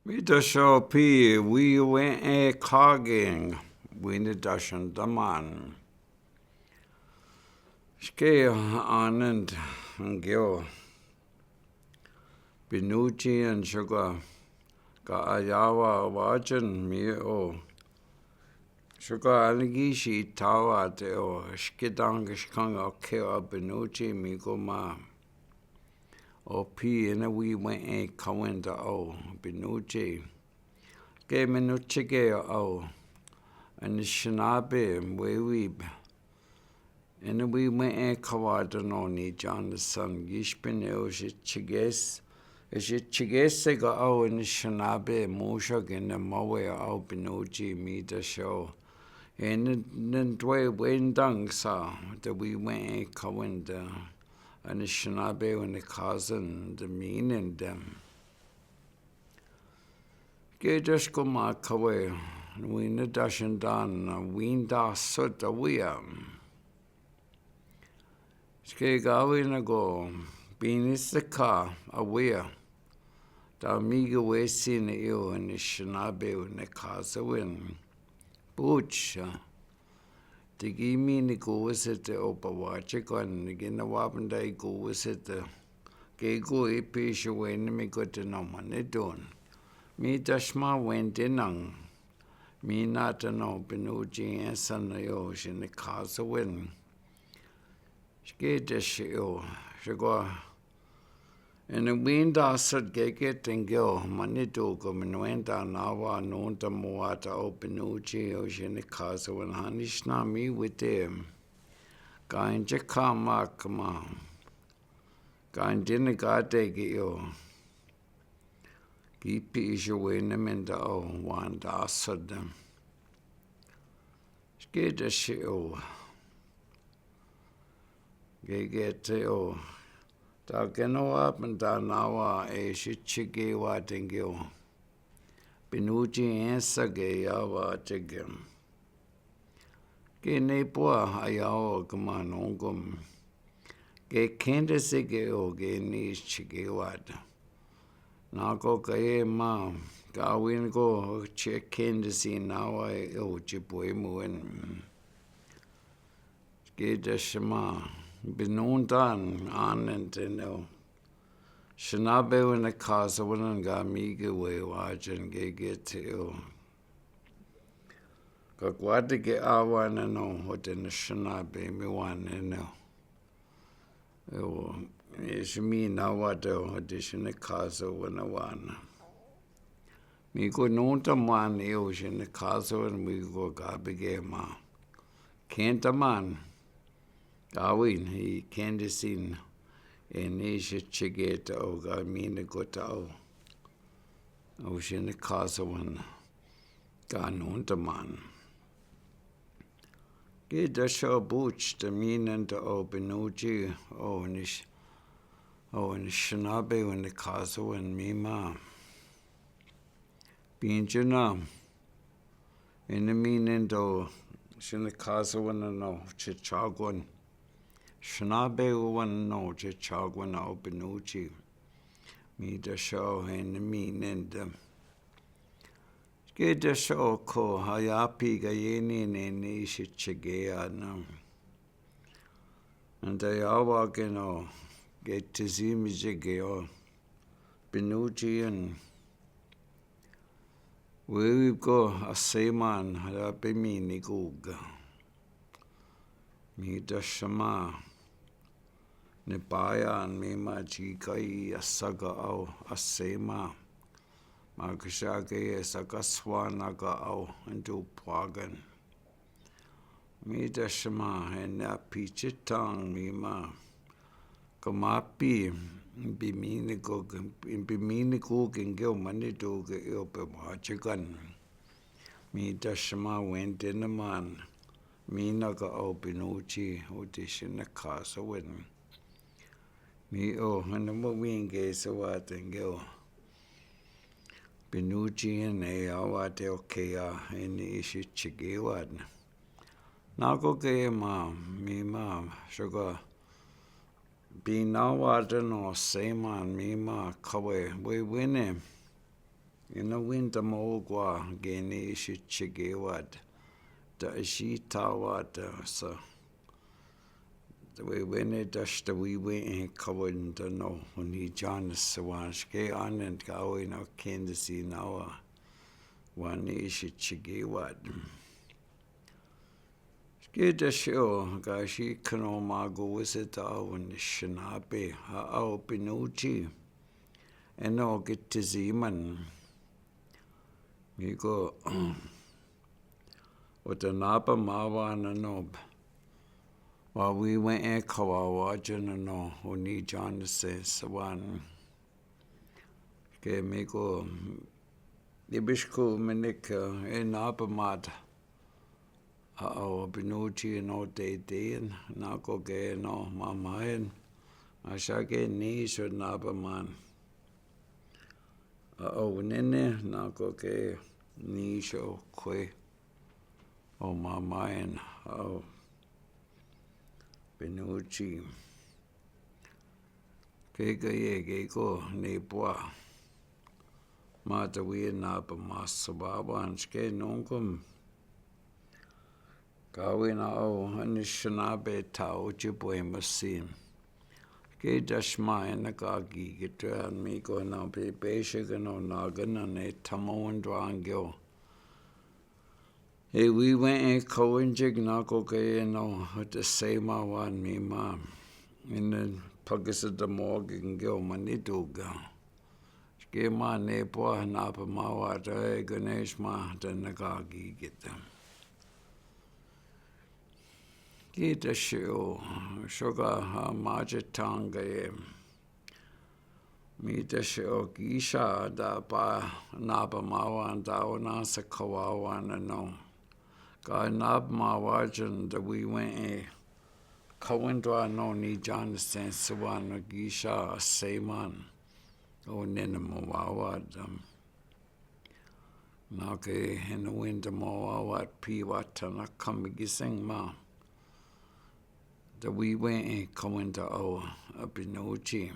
Midasho pi Wiiyawen'enyikaageng Wiinidashan daman. Ske anand ngyo binuji and sugar ka ayawa wajan mi o sugar aligishi tawa te o skidang skanga ke o binuji mi go ma o pi ina Wiiyawen'enyikawenda o binuji ke minuchige o Anishinaabe Weweeb. And we went a kawadano John the son Yishpin Chiges. Is it Chigesega O in the Shanabe Moshag in the Mawe O Binoji me the show. And then dway wendang sa that we went a kawenda and the Shanabe and the cousin the mean and them. Get just go my kawe. We in the dashin dan winda sut a weam. Ske gawi na go binis the car aware. Da miga we sin eo in the Shanabe in the casa win. Butch. The gimme ni go is it the opawache gun again the wapanda go is it the gego e pish away and me go to no money done. Me dashma went in. Me not a no binuji and son in the casa win. Skete shio, shagwa. And the wind asset get and go, manito go minuenda nawa nonta moata openuchi ocean the casa when Anishinaabe with them. Gain jakama kama. Gain dinner gade gio. Gipi is away in the menda o one asset them. Skete shio. Gegete o. Da geno up and down nawa e shichige wa dingyo. Binuji ensa ge yawa tigim. Ge nepua ayao gaman ongum. Ge kende sige o ge nis chige wad. Nako gae ma. Gawin go che kende si nawa e o jibwe muen. Ge deshima. Binundan anand no Shanabe in the casa when ga miga way wajan get to Gagwadi get awan and no what in the Shanabe me one and no. Is me now what the audition the casa when I won. Me go no to man in the casa when we go gabige ma. Can't a man. Gawin, he candisin in Asia Chigeta o Gamina Gotao. Ocean the casa one Ganuntaman. Get the show booch the mean and the Obenuji o Nish o Anishinaabe when the casa and me ma. Being Janam in the mean and o Shin the casa one no Chichagwan. Shanabe one no chagwan o binuchi. Me the show and the mean and get the show ko hayapi gayeni and nishi chigea no. And they are walking o get to see me jigeo binuchi and we go a seaman hayapi me niguga. Me the shama. Nebaya and Mima Jikai Asaga O Asema Magashage Sagaswanaga O and do Pwagan. Mida Shama and a pichitang Mima Kamapi Biminico and Gil Manido Ilpewachigan. Mida Shama went in the man. Minaga O Binuchi audition the casa win. Me and the moving gaze a what and go. Binuji and awate okea in the issue chigewad. Nago gay me sugar. Be now water no same on me kawe we win him. In a winter mogwa gene shigewad. Da she tawad so the way when it dashed the wee way covered the no when he John Sawansh gay on and go in our Kansas now one ish shigewad. Ske the show gashi kanomago was it all in Anishinaabe how Binuchi and no get to Zeman. Me go with the Napa Mawa and a knob. While we went in Kawawajan and no, who need John to say, so one. Okay, me go. The Bishko Minika in Napa Mad. Binuchi no day and now go gay no, Mama and I shall get knees with Napa man. Nene, now go gay knees or quay. Oh, Mama and Binuchi. Kega ye go nebwa. Mata we Napa Masababa and Ske Nongum. Gawin Anishinaabe Tao Jibwe Masim. Ke Dashma and the Gagi get and me go now be basic and on Nagan and a Tamo and Drangio. Hey, we went in Cohen Jignako Gay no at the same one me mom. In the Puggis of the Morgan Gil Maniduga. Ske ma Nepo and Napa Mawata Ganesh ma then the Gagi get them. Kita show sugar majatanga Mita show gisha da ba naba mawa and dawana sa kawawa and no. Ga nab mawajan da we went a kawindwa no ni John Sensawan gisha seman o ninamawa Nake in the winter mawa wat piwatana kamigising ma. The we went and coming to our Abinochi.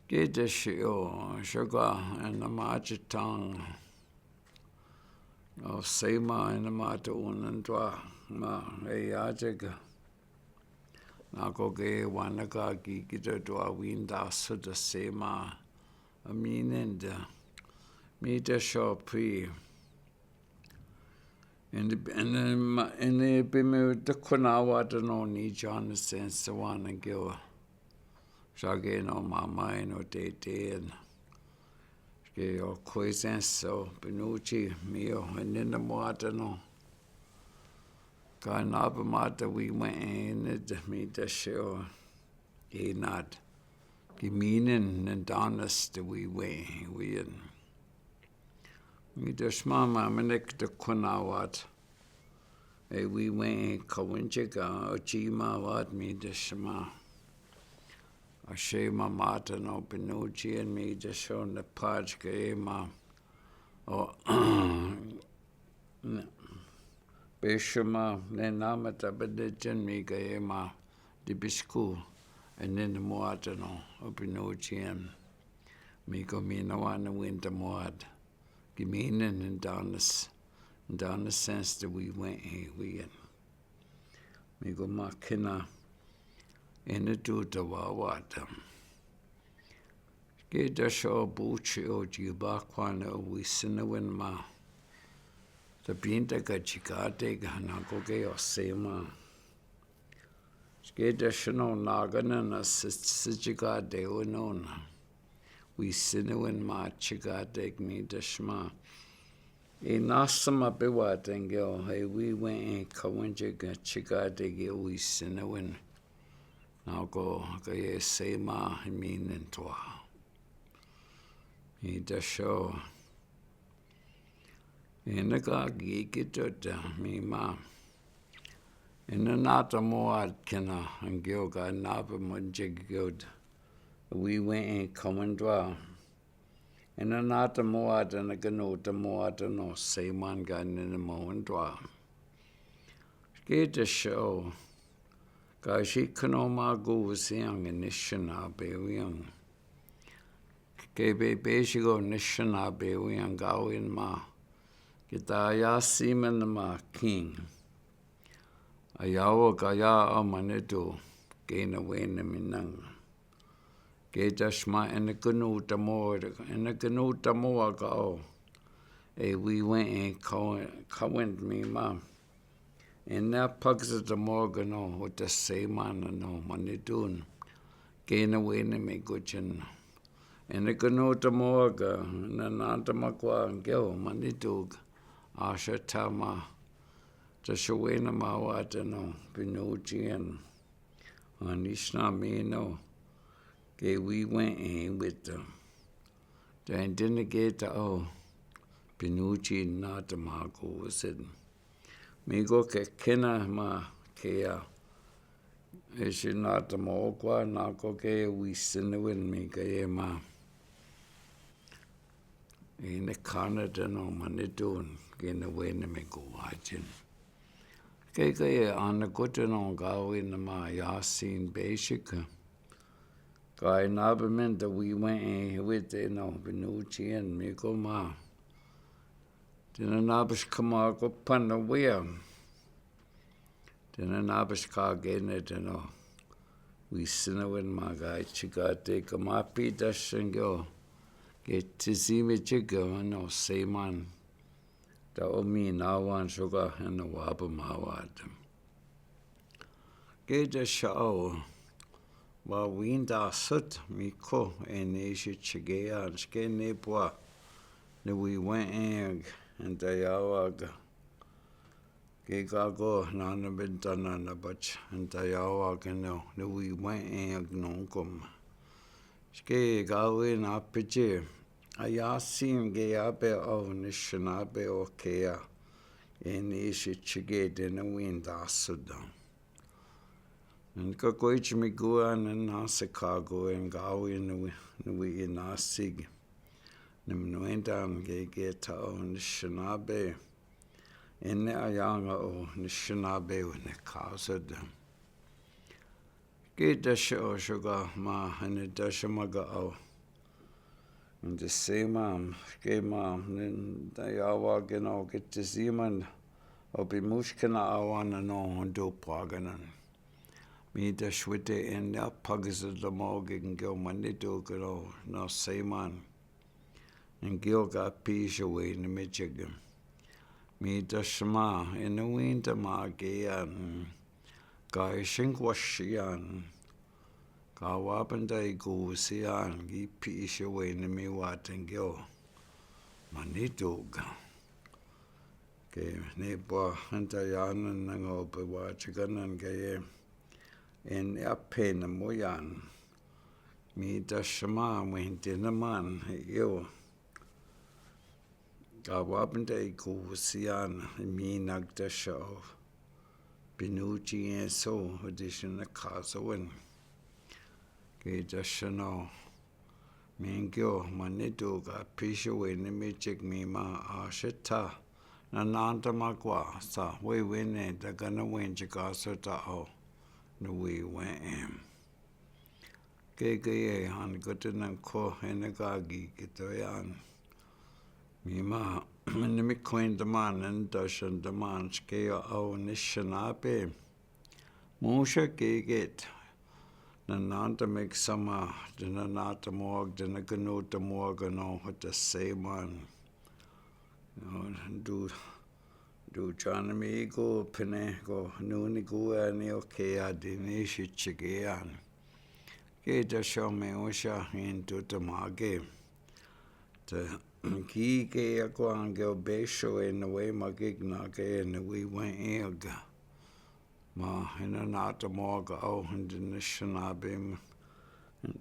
Get the sugar and the majatang. Oh, Sema and the Matun and Dwa. Ma, a yajaga. Nako gay wanagagi get a dwa winda so the Sema. I mean, and me the shop pre. And the Bimu the Kunawa don't know ni John the sense the one and go. Shaggy no my mind or day and your quiescence so Binuchi mio and then the water no. Got up mata we went in it me the show. He not. Give meaning and honest we way we in. Me just mama manik the kunawat. We went kawinchiga or chima wat me the shama. A shema mata no Binuchi and me just shown the pajka ma. Oh, Beshama, then namata bedijan me gaema, the bisku, and then the moatano, Binuchi and me go me no one winter moat. Give me in and down the sense that we went here, we in. Me go makina in the do the wawata. Get the show buchi o jibakwana we sinawin ma. The binta gachikate ganagoge or sema. Get the shano nagan and a sijika de unona. We sinawin ma chigate me the shma. E nasama bewat and go, hey, we went in Kawanjig chigate gil we sinawin. Now go, gaye sema, I mean in twa. He the show. In the gagi get me ma. In the nata moad kina and gilga napa munjig good. We went in common dwa. In the nata moad and a ganota moad no say man gan in the moan dwa. Get the show. Gashi kanoma go was young Anishinaabe young. Ke Beishigo Anishinaabe Wiiyawen'enyikaageng ma. Kita Yaasimen ma king. Ayawa kaya amanitu kena wena minang. Kita shma enekunu tamoa ka o. Wiiyawen'enyikaageng me ma. Ena pagsa tamoa no uta seimana no manitun. Kena wena me kuchin. Enekunu tamoa ka nananta makwa ngeo manitu ashatama. Tashawena mawata no pinuchian Anishinaabe no ke Wiiyawen'enyikaageng with the didn't get pinuchi nata mako said migo ke kena ma ke nata mo kwa nako ke wisinwin mi ke ma in Canada no manitun ke na wena me go watching. Ke ana kutano gawin ma yasin basic. Kai nabamen da Wiiyawen'enyikaageng with no pinuchi and miko ma. Dina nabish kama ko pana wea. Dina nabish ka gene dino. Wisinawin ma gai chigate kama pita shingyo. Ke tizime chigo no seman. Da omi nawan sugar and the waba mawad. Ke da shao. Wa winda sut miko eneshi chigea and ske nepwa. Ne Wiiyawen'enyikaageng and Dayawag. Ke gago nana bintana na bach and Dayawag no ne Wiiyawen'enyikaageng nonkum. Ske gawin apiche. Ayasim ge abe o Anishinaabe o kea. Eneshi chige dena winda sudan. And kakoich miguan and nasikago and gawin nui nasig. Nimnuendan ge ta o Anishinaabe. Ene ayanga o Anishinaabe Wiiyawen'enyikaageng. Ke dasha o sugar ma ane dasha maga o. And the same ke ma Dayawa geno get the zeman o bimushkana awana no hondo paganan. Mi dashwite en ya pagisa the mogin go manito geno no seman. And Gilga Pishawe in the Michigan. Me dashma in the winter magian. Guy shinkwashian. Kawapanda gusian. Gi Pishawe in the Miwat and Gil. Manitog. Okay, Nepa Hantayan and Nangopa Wachigan and Gaye. In Apen and Moyan. Me dashma went in a man. You. Gawapanda gusian. Me nagdasha. Pinuchi and so audition a casawin. Ke dashano. Mingyo manito ga pishawe ni michik mi ma ashita. Nananta magwa sa we win da gonna win chikasa ta o. No Wiiyawen'enyikaageng. Ke han gutan ko enagagi kitoyan. Mi ma nimi coin the man and dashan the man skea o Anishinaabe. Musha get. Nananta make sama dinanata mog dinaganuta morgano with the same one. Do chanami go pene go nuni go ani okay dinishi chigean. Ke dasha me osha into the mage. The key ke akwango besho in the way magigna ke in the Wiiyawen'enyikaageng. Ma hinanata morga o and Anishinaabe.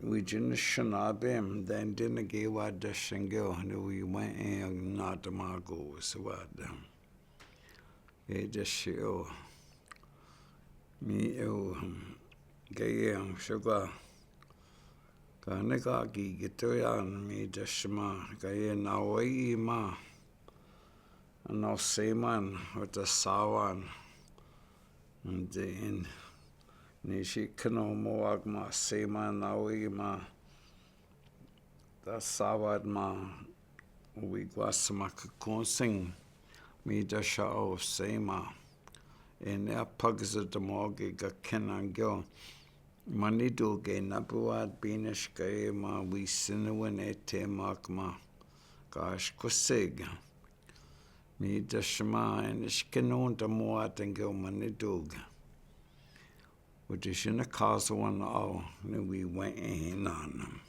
We Anishinaabe then didn't give what the shingle and Wiiyawen'enyikaageng nata mago so what them. Ke just show me gayam sugar. Kanekaki gitoyan me dashma gay nawai ma. And no seman with the sawan. And then Nishi kano moag ma seman nawai ma. da sawad ma we guasama konsing me da shao sema in a pugs at the morgue ga kenangyo manido ge nabuad binish ge ma we sinawin ete makma gosh kosig me da shama and ishkenon da moat and go manidog which is in a castle one all we went in on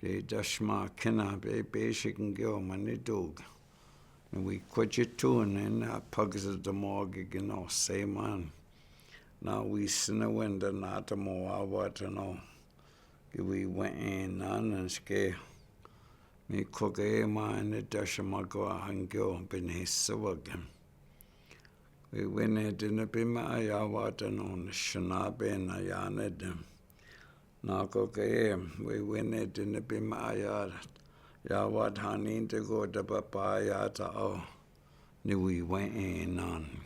ge da shama kena be basic and go manidog. And we quit your tune in pugs of the morgue, you know, say man. Now we sin a window, not a more water, no. We went in on and scare. Me cook a man, the dash of my go and go beneath the wagon. We went in, didn't be my water on the Anishinaabe and Wiiyawen'enyikaageng. Now cook a we went in, didn't be my yard. Yawad hanin to go to papaya ta o ni we went in on.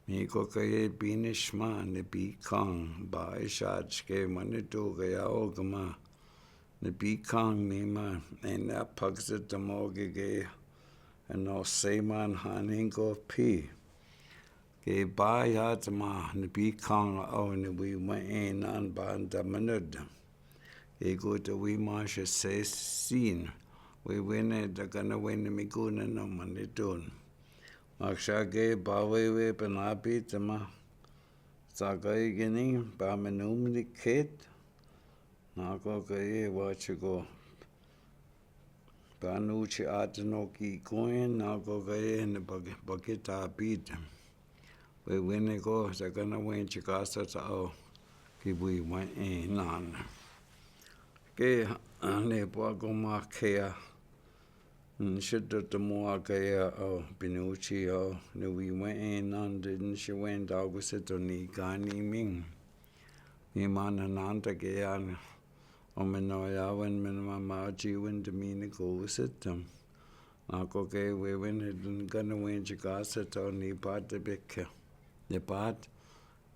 Me ko kaya binishma ni bi kong ba ishad ske manitu kaya ogama ni bi kong ni ma and that pugs at the morgue and no say man hanin go pi. Ke ba ya ma ni bi kong o ni we went in on ba da manud. Ke go to we marsha say scene. We win it, they're gonna win the Miguna no money doing. Makshage, Bawe, Panapi, Tama, Sagai Guinea, Bamanum, the kid. Nagoga, watch you go. Banuchi Atanoki coin, Nagoga, and the Bakita beat them. We win it go, they're gonna win Chicasa to all. We went in on. Gay, and they go mark should the more gaya oh binuchi oh no we went in on didn't she went dog was it on the gani ming me man ananta gayan omenoya when mama ji when the mean go was it them ako ke we went and gonna win chikasa to ni part the big the part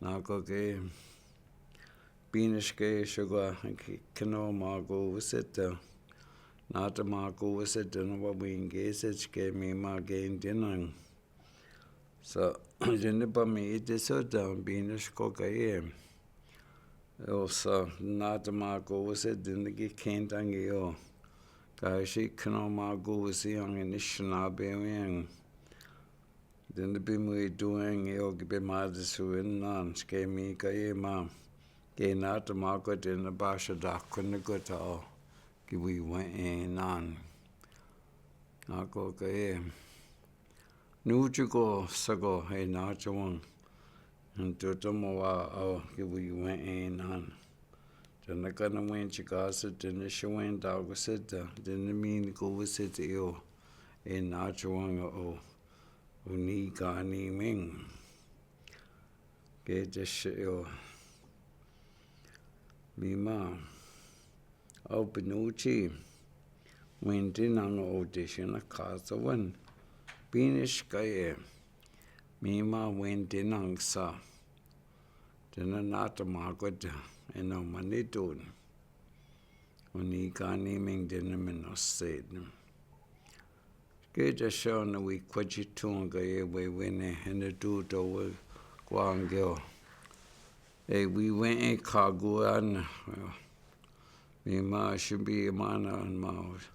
nako ke binish sugar kino mago was it not a marco was it and what we engaged it gave me my gain dinner. So I didn't buy me this or down being a cocaine. Also, not a marco was it didn't get can't angio. Guys, she can marco was young and Anishinaabe. Didn't be me doing it or be mad as win none. Gave me gay mom. Gay not a marco in the basha dock couldn't go to all. We went in on. Ako kaya. Nujugo sago hey nachawang. And tutomawa oh we went in on. Then I gonna win chikasa, then she went dog was it, didn't mean go was it ill. In nachawang oh uni gani ming. Get the shit ill. Me ma. Oh, Benucci, went in on audition a casa one. Binish Gaye, Mima went in on sa. Then a not a market and no money doing. When he got naming dinner and no said. Get a show and we quit you to Gaye way when and the dude over Guangil. Hey, we went in Kaguan. Me ma should be a man on mouth.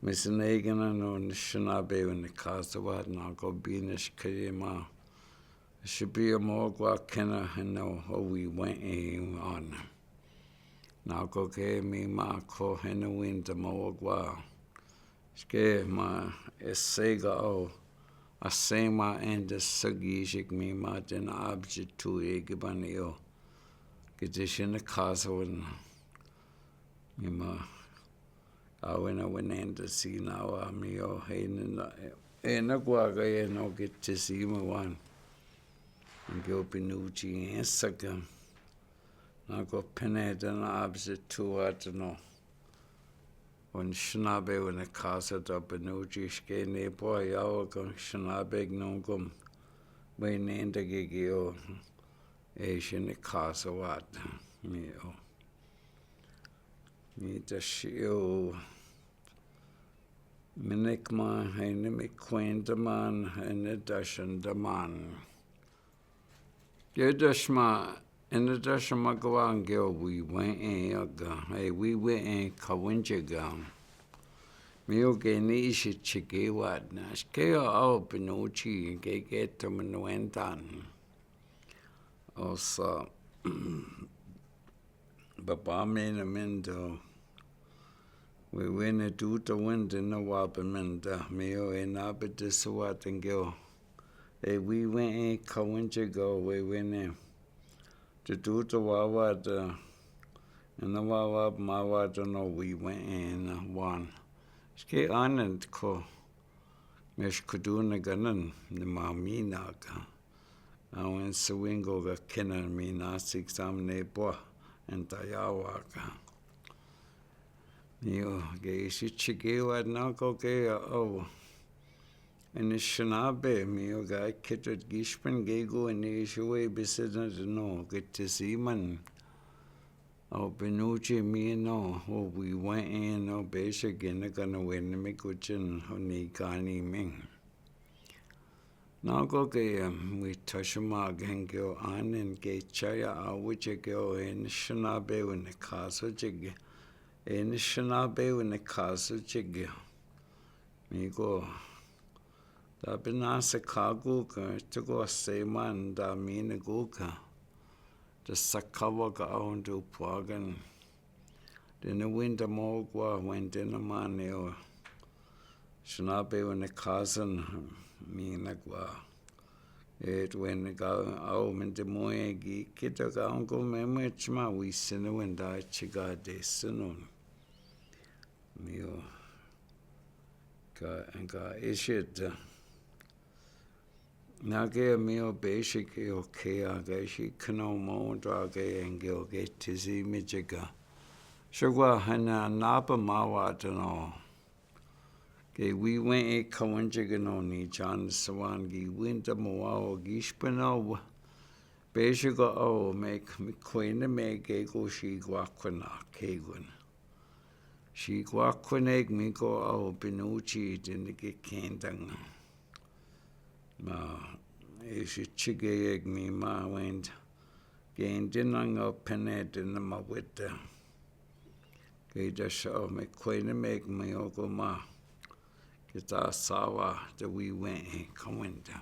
Miss Nagan and Anishinaabe in the Casawat and I'll go Beanish Kayama. Should be a more guakena and know how we went in on. Now go gay me ma ko hen a wind the more gua. Scare ma essega o. A sema and the sagishik me ma den object to egibanio. Get this in the Casawat. Me I went in to see now me oh hey na guaga no get to see me one and go Benucci and second I go pened and opposite two I don't know when Shinabe when the casa to Benucci skene boy I go Shinabe no gum when in the gigio Asian the casa what me oh ni dashio Minekma Hainimik Quendaman Enedashandaman. Gedashma Enedashamagawangil we went in yaga. Hey, we went in Kawinjaga. Miogeni Chichigiwad Nash Kea Al Pinuchi Gate to Manuentan. Also, Babamina Mindo. We win a do the wind in the Wabamenda, Mio and Abedisawat and Gil. Hey, we went in Kawinjago, we went in to do the Wawad and the Wawab Mawad, no, we went in one. Ski on and ko Mesh Kuduna Ganan, the Maminaga. I went Swingo ga Kenan Mina 6 Neboa and Tayawaka. Yo, gay Chichigiwa Nako gay Anishinaabe, mio guy kitted Gishpan Gego and Ishaway Bisident no, get to see man. Benucci me no, we went in no basic in the gonna win me kuchin, Honikani Ming. Nako gay we Aazhoomog and go on and gay Chaya, which I go in Shinabe when the castle jig. Anishinaabe when the castle jig. Me go. Da binasa kaguka to go say man da mina guka. The sakawaga on to Pwagan. Then the winter mogwa went in a man or Shinabe when the cousin mina gwa. It when the go out in the moegi kita ga uncle memechma we sin when da chiga de sinun. Mio ga issued. Nage mio basic okay agashi kno mo drage and go get tizi mijiga. Shugwa hana napa mawatano. Okay, we went a kawanjigan ni John Sawangi winter moao gishpano basic make me queen make a go she guakwana kegun. She guakwaneg me go Benucci didn't get candang. She chigayeg me ma went gain dinang up penet in the ma with the Gada show me queen make me ogo ma get our sawa that we went in Kawinda.